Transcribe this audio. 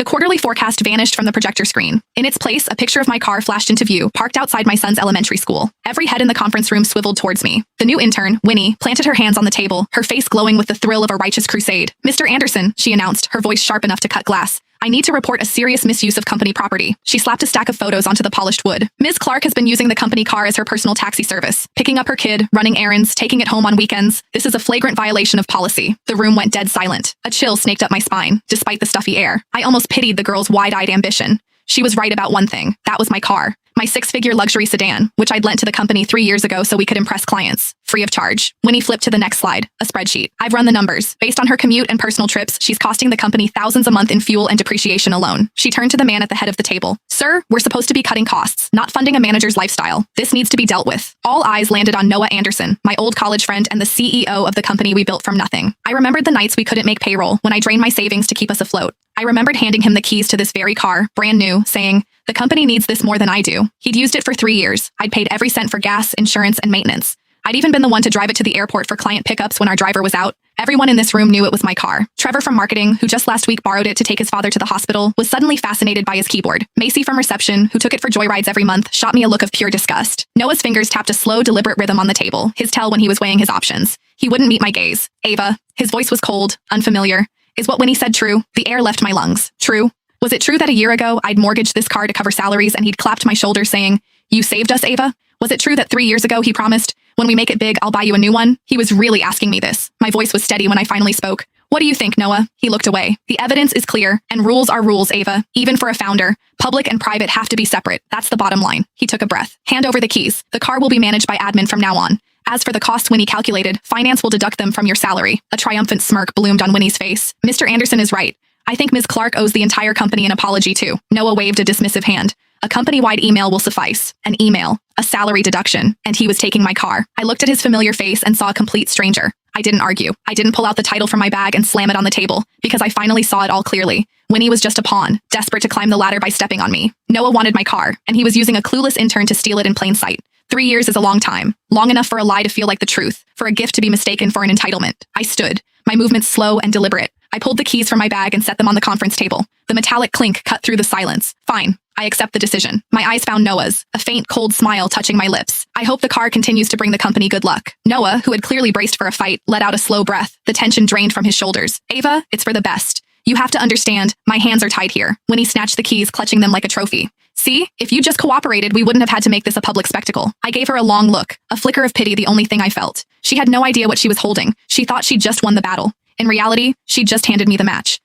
The quarterly forecast vanished from the projector screen. In its place, a picture of my car flashed into view, parked outside my son's elementary school. Every head in the conference room swiveled towards me. The new intern, Winnie, planted her hands on the table, her face glowing with the thrill of a righteous crusade. "Mr. Anderson," she announced, her voice sharp enough to cut glass. "I need to report a serious misuse of company property." She slapped a stack of photos onto the polished wood. "Ms. Clark has been using the company car as her personal taxi service, picking up her kid, running errands, taking it home on weekends. This is a flagrant violation of policy." The room went dead silent. A chill snaked up my spine, despite the stuffy air. I almost pitied the girl's wide-eyed ambition. She was right about one thing. That was my car. My six-figure luxury sedan, which I'd lent to the company 3 years ago so we could impress clients. Free of charge. Winnie flipped to the next slide, a spreadsheet. I've run the numbers. Based on her commute and personal trips, she's costing the company thousands a month in fuel and depreciation alone. She turned to the man at the head of the table. "Sir, we're supposed to be cutting costs, not funding a manager's lifestyle. This needs to be dealt with." All eyes landed on Noah Anderson, my old college friend and the CEO of the company we built from nothing. I remembered the nights we couldn't make payroll, when I drained my savings to keep us afloat. I remembered handing him the keys to this very car, brand new, saying, "The company needs this more than I do." He'd used it for 3 years. I'd paid every cent for gas, insurance, and maintenance. I'd even been the one to drive it to the airport for client pickups when our driver was out. Everyone in this room knew it was my car. Trevor from marketing, who just last week borrowed it to take his father to the hospital, was suddenly fascinated by his keyboard. Macy from reception, who took it for joyrides every month, shot me a look of pure disgust. Noah's fingers tapped a slow, deliberate rhythm on the table, his tell when he was weighing his options. He wouldn't meet my gaze. "Ava." His voice was cold, unfamiliar. "Is what Winnie said true?" The air left my lungs. True? Was it true that a year ago I'd mortgaged this car to cover salaries and he'd clapped my shoulder saying, "You saved us, Ava"? Was it true that 3 years ago he promised, "When we make it big, I'll buy you a new one"? He was really asking me this. My voice was steady when I finally spoke. "What do you think, Noah?" He looked away. "The evidence is clear, and rules are rules, Ava. Even for a founder, public and private have to be separate. That's the bottom line." He took a breath. "Hand over the keys. The car will be managed by admin from now on. As for the costs Winnie calculated, finance will deduct them from your salary." A triumphant smirk bloomed on Winnie's face. "Mr. Anderson is right. I think Ms. Clark owes the entire company an apology too." Noah waved a dismissive hand. "A company-wide email will suffice. An email, a salary deduction, and he was taking my car." I looked at his familiar face and saw a complete stranger. I didn't argue. I didn't pull out the title from my bag and slam it on the table, because I finally saw it all clearly. Winnie was just a pawn, desperate to climb the ladder by stepping on me. Noah wanted my car, and he was using a clueless intern to steal it in plain sight. 3 years is a long time. Long enough for a lie to feel like the truth, for a gift to be mistaken for an entitlement. I stood, my movements slow and deliberate. I pulled the keys from my bag and set them on the conference table. The metallic clink cut through the silence. "Fine. I accept the decision." My eyes found Noah's, a faint, cold smile touching my lips. "I hope the car continues to bring the company good luck." Noah, who had clearly braced for a fight, let out a slow breath. The tension drained from his shoulders. "Ava, it's for the best. You have to understand, my hands are tied here." Winnie snatched the keys, clutching them like a trophy. "See? If you just cooperated, we wouldn't have had to make this a public spectacle." I gave her a long look, a flicker of pity the only thing I felt. She had no idea what she was holding. She thought she'd just won the battle. In reality, she'd just handed me the match.